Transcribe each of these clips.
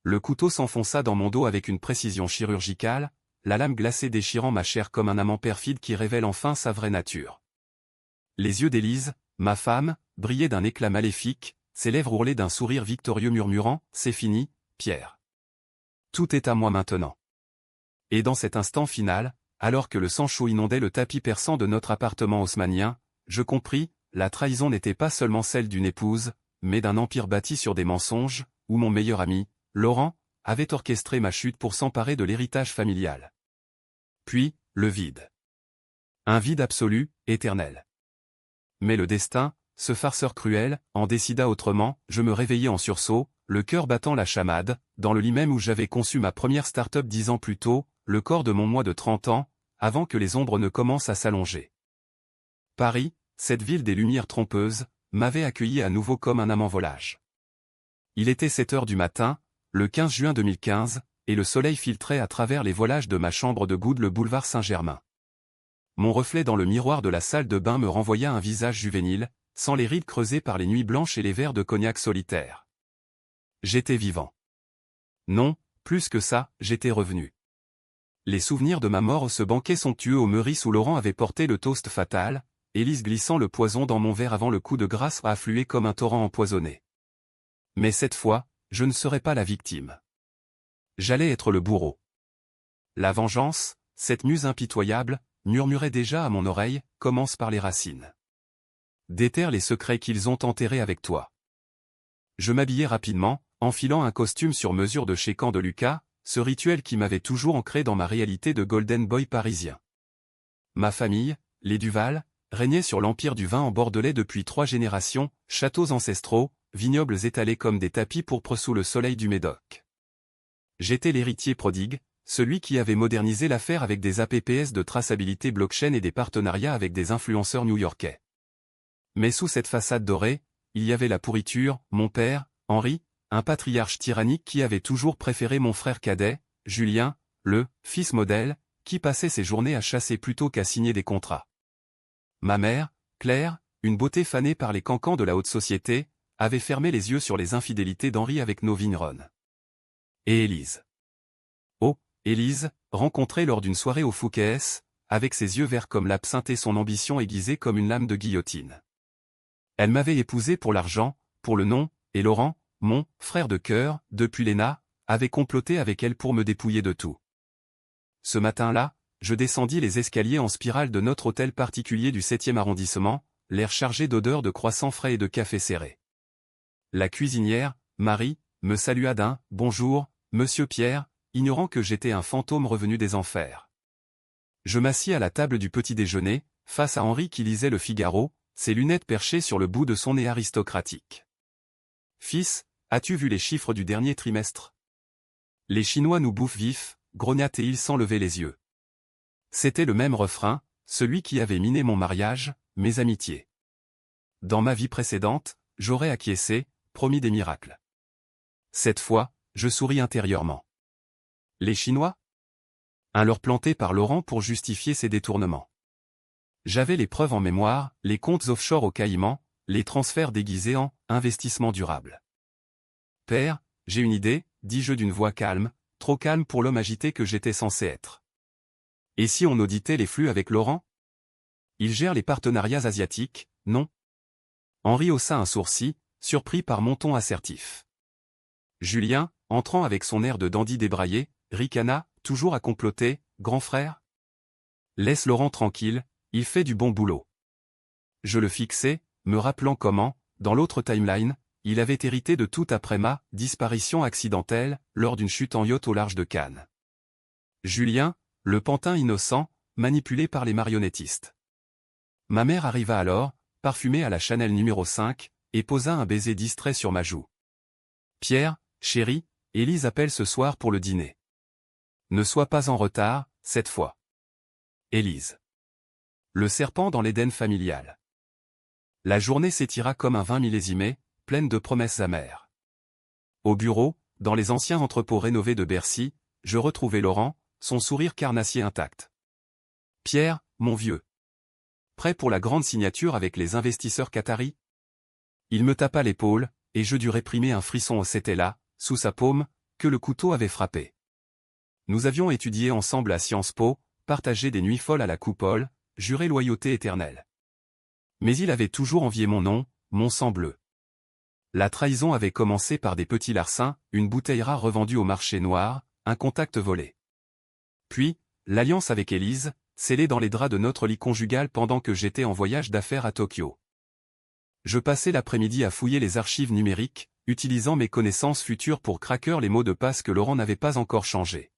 Le couteau s'enfonça dans mon dos avec une précision chirurgicale, la lame glacée déchirant ma chair comme un amant perfide qui révèle enfin sa vraie nature. Les yeux d'Élise, ma femme, brillaient d'un éclat maléfique, ses lèvres ourlaient d'un sourire victorieux murmurant « C'est fini, Pierre. Tout est à moi maintenant. » Et dans cet instant final, alors que le sang chaud inondait le tapis perçant de notre appartement haussmannien, je compris, la trahison n'était pas seulement celle d'une épouse, mais d'un empire bâti sur des mensonges, où mon meilleur ami, Laurent, avait orchestré ma chute pour s'emparer de l'héritage familial. Puis, le vide. Un vide absolu, éternel. Mais le destin, ce farceur cruel, en décida autrement. Je me réveillai en sursaut, le cœur battant la chamade, dans le lit même où j'avais conçu ma première start-up 10 ans plus tôt, le corps de mon moi de 30 ans, avant que les ombres ne commencent à s'allonger. Paris, cette ville des lumières trompeuses, m'avait accueilli à nouveau comme un amant volage. Il était 7 heures du matin, le 15 juin 2015, et le soleil filtrait à travers les voilages de ma chambre de goude le boulevard Saint-Germain. Mon reflet dans le miroir de la salle de bain me renvoya un visage juvénile, sans les rides creusées par les nuits blanches et les verres de cognac solitaires. J'étais vivant. Non, plus que ça, j'étais revenu. Les souvenirs de ma mort au ce banquet somptueux au Meurice où Laurent avait porté le toast fatal, Élise glissant le poison dans mon verre avant le coup de grâce a afflué comme un torrent empoisonné. Mais cette fois, je ne serais pas la victime. J'allais être le bourreau. La vengeance, cette muse impitoyable, murmurait déjà à mon oreille, commence par les racines. Déterre les secrets qu'ils ont enterrés avec toi. Je m'habillai rapidement, enfilant un costume sur mesure de chez Camp de Lucas, ce rituel qui m'avait toujours ancré dans ma réalité de golden boy parisien. Ma famille, les Duval, régnait sur l'empire du vin en Bordelais depuis 3 générations, châteaux ancestraux, vignobles étalés comme des tapis pourpres sous le soleil du Médoc. J'étais l'héritier prodigue, celui qui avait modernisé l'affaire avec des APPS de traçabilité blockchain et des partenariats avec des influenceurs new-yorkais. Mais sous cette façade dorée, il y avait la pourriture, mon père, Henri, un patriarche tyrannique qui avait toujours préféré mon frère cadet, Julien, le « fils modèle », qui passait ses journées à chasser plutôt qu'à signer des contrats. Ma mère, Claire, une beauté fanée par les cancans de la haute société, avait fermé les yeux sur les infidélités d'Henri avec nos vignerons. Et Élise. Oh, Élise, rencontrée lors d'une soirée au Fouquet's, avec ses yeux verts comme l'absinthe et son ambition aiguisée comme une lame de guillotine. Elle m'avait épousé pour l'argent, pour le nom, et Laurent, mon frère de cœur, depuis l'ENA, avait comploté avec elle pour me dépouiller de tout. Ce matin-là, je descendis les escaliers en spirale de notre hôtel particulier du 7e arrondissement, l'air chargé d'odeurs de croissants frais et de café serré. La cuisinière, Marie, me salua d'un « Bonjour, monsieur Pierre », ignorant que j'étais un fantôme revenu des enfers. Je m'assis à la table du petit déjeuner, face à Henri qui lisait le Figaro, ses lunettes perchées sur le bout de son nez aristocratique. « Fils, as-tu vu les chiffres du dernier trimestre? Les Chinois nous bouffent vifs, grogna-t-il sans lever les yeux. C'était le même refrain, celui qui avait miné mon mariage, mes amitiés. Dans ma vie précédente, j'aurais acquiescé, promis des miracles. Cette fois, je souris intérieurement. Les Chinois? Un leurre planté par Laurent pour justifier ses détournements. J'avais les preuves en mémoire, les comptes offshore au Caïman, les transferts déguisés en « investissement durable ». « Père, j'ai une idée », dis-je d'une voix calme, trop calme pour l'homme agité que j'étais censé être. « Et si on auditait les flux avec Laurent? Il gère les partenariats asiatiques, non ?» Henri haussa un sourcil, surpris par mon ton assertif. Julien, entrant avec son air de dandy débraillé, ricana, toujours à comploter, « Grand frère? Laisse Laurent tranquille, il fait du bon boulot. » Je le fixais, me rappelant comment, dans l'autre timeline, il avait hérité de tout après ma « disparition accidentelle » lors d'une chute en yacht au large de Cannes. Julien, le pantin innocent, manipulé par les marionnettistes. Ma mère arriva alors, parfumée à la Chanel numéro 5, et posa un baiser distrait sur ma joue. « Pierre, chéri, Élise appelle ce soir pour le dîner. Ne sois pas en retard, cette fois. Élise. » Le serpent dans l'Éden familial. La journée s'étira comme un vin millésimé, pleine de promesses amères. Au bureau, dans les anciens entrepôts rénovés de Bercy, je retrouvai Laurent, son sourire carnassier intact. « Pierre, mon vieux. Prêt pour la grande signature avec les investisseurs qataris ?» Il me tapa l'épaule, et je dus réprimer un frisson. C'était là, sous sa paume, que le couteau avait frappé. Nous avions étudié ensemble à Sciences Po, partagé des nuits folles à la coupole, juré loyauté éternelle. Mais il avait toujours envié mon nom, mon sang bleu. La trahison avait commencé par des petits larcins, une bouteille rare revendue au marché noir, un contact volé. Puis, l'alliance avec Élise, scellée dans les draps de notre lit conjugal pendant que j'étais en voyage d'affaires à Tokyo. Je passais l'après-midi à fouiller les archives numériques, utilisant mes connaissances futures pour craquer les mots de passe que Laurent n'avait pas encore changés.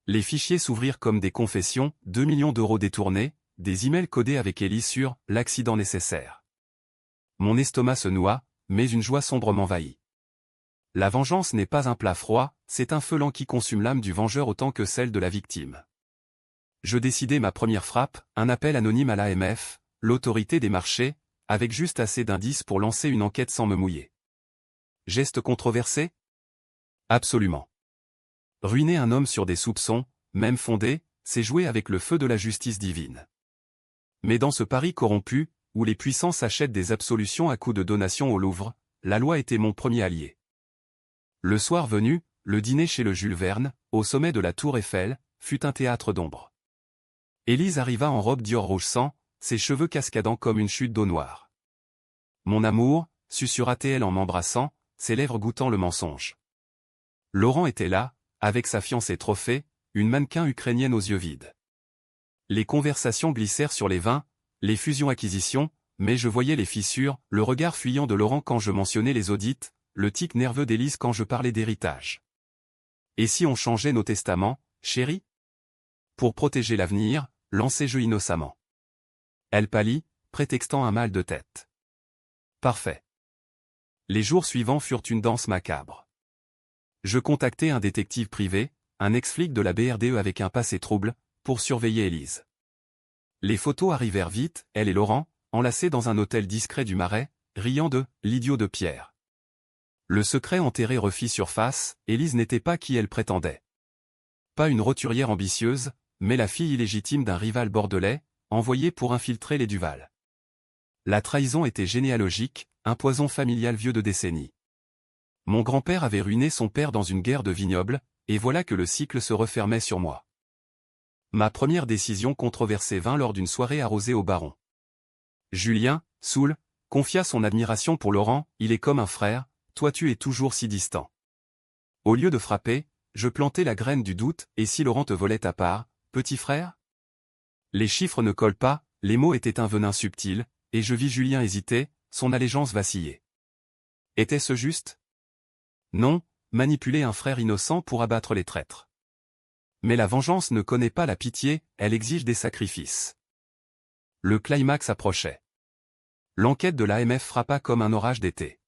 Les fichiers s'ouvrirent comme des confessions, 2 millions d'euros détournés, des emails codés avec Élise sur « l'accident nécessaire ». Mon estomac se noua, mais une joie sombre m'envahit. La vengeance n'est pas un plat froid, c'est un feu lent qui consume l'âme du vengeur autant que celle de la victime. Je décidai ma première frappe, un appel anonyme à l'AMF, l'autorité des marchés, avec juste assez d'indices pour lancer une enquête sans me mouiller. Geste controversé? Absolument. Ruiner un homme sur des soupçons, même fondés, c'est jouer avec le feu de la justice divine. Mais dans ce pari corrompu, où les puissances achètent des absolutions à coups de donations au Louvre, la loi était mon premier allié. Le soir venu, le dîner chez le Jules Verne, au sommet de la tour Eiffel, fut un théâtre d'ombre. Élise arriva en robe Dior rouge sang, ses cheveux cascadant comme une chute d'eau noire. Mon amour, susurra-t-elle en m'embrassant, ses lèvres goûtant le mensonge. Laurent était là, avec sa fiancée trophée, une mannequin ukrainienne aux yeux vides. Les conversations glissèrent sur les vins, les fusions-acquisitions, mais je voyais les fissures, le regard fuyant de Laurent quand je mentionnais les audits, le tic nerveux d'Élise quand je parlais d'héritage. Et si on changeait nos testaments, chérie? Pour protéger l'avenir, lançai-je innocemment. Elle pâlit, prétextant un mal de tête. Parfait. Les jours suivants furent une danse macabre. Je contactai un détective privé, un ex-flic de la BRDE avec un passé trouble, pour surveiller Élise. Les photos arrivèrent vite, elle et Laurent, enlacés dans un hôtel discret du Marais, riant de « l'idiot de Pierre ». Le secret enterré refit surface, Élise n'était pas qui elle prétendait. Pas une roturière ambitieuse, mais la fille illégitime d'un rival bordelais, envoyé pour infiltrer les Duval. La trahison était généalogique, un poison familial vieux de décennies. Mon grand-père avait ruiné son père dans une guerre de vignobles, et voilà que le cycle se refermait sur moi. Ma première décision controversée vint lors d'une soirée arrosée au Baron. Julien, saoul, confia son admiration pour Laurent, il est comme un frère, toi tu es toujours si distant. Au lieu de frapper, je plantai la graine du doute, et si Laurent te volait ta part, petit frère? Les chiffres ne collent pas, les mots étaient un venin subtil, et je vis Julien hésiter, son allégeance vaciller. Était-ce juste? Non, manipuler un frère innocent pour abattre les traîtres. Mais la vengeance ne connaît pas la pitié, elle exige des sacrifices. Le climax approchait. L'enquête de l'AMF frappa comme un orage d'été.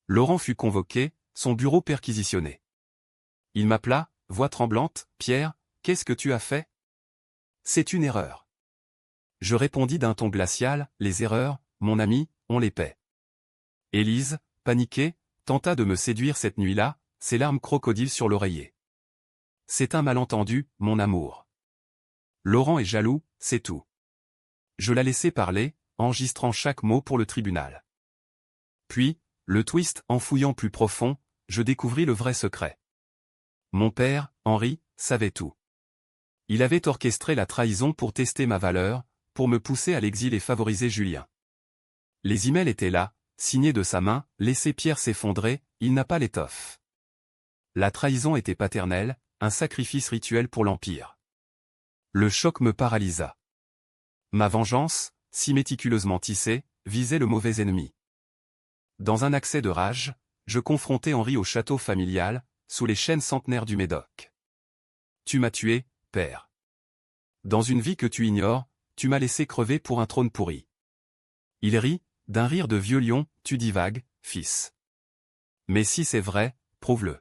Laurent fut convoqué, son bureau perquisitionné. Il m'appela, voix tremblante, « Pierre, qu'est-ce que tu as fait ?»« C'est une erreur. » Je répondis d'un ton glacial, « Les erreurs, mon ami, on les paie. » Élise, paniquée, tenta de me séduire cette nuit-là, ses larmes crocodiles sur l'oreiller. « C'est un malentendu, mon amour. Laurent est jaloux, c'est tout. » Je la laissai parler, enregistrant chaque mot pour le tribunal. Puis, le twist, en fouillant plus profond, je découvris le vrai secret. Mon père, Henri, savait tout. Il avait orchestré la trahison pour tester ma valeur, pour me pousser à l'exil et favoriser Julien. Les emails étaient là, signés de sa main, laissez Pierre s'effondrer, il n'a pas l'étoffe. La trahison était paternelle, un sacrifice rituel pour l'Empire. Le choc me paralysa. Ma vengeance, si méticuleusement tissée, visait le mauvais ennemi. Dans un accès de rage, je confrontai Henri au château familial, sous les chênes centenaires du Médoc. Tu m'as tué, père. Dans une vie que tu ignores, tu m'as laissé crever pour un trône pourri. Il rit, d'un rire de vieux lion, tu divagues, fils. Mais si c'est vrai, prouve-le.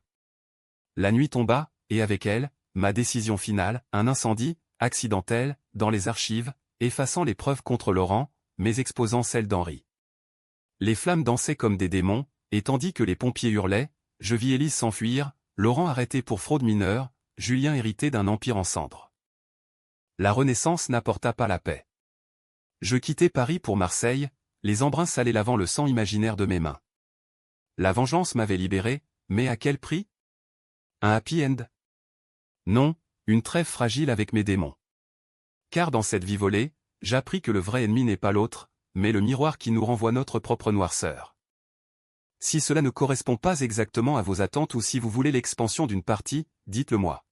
La nuit tomba, et avec elle, ma décision finale, un incendie, accidentel, dans les archives, effaçant les preuves contre Laurent, mais exposant celles d'Henri. Les flammes dansaient comme des démons, et tandis que les pompiers hurlaient, je vis Élise s'enfuir, Laurent arrêté pour fraude mineure, Julien hérité d'un empire en cendres. La Renaissance n'apporta pas la paix. Je quittai Paris pour Marseille, les embruns salés lavant le sang imaginaire de mes mains. La vengeance m'avait libéré, mais à quel prix? Un happy end? Non, une trêve fragile avec mes démons. Car dans cette vie volée, j'appris que le vrai ennemi n'est pas l'autre, mais le miroir qui nous renvoie notre propre noirceur. Si cela ne correspond pas exactement à vos attentes ou si vous voulez l'expansion d'une partie, dites-le moi.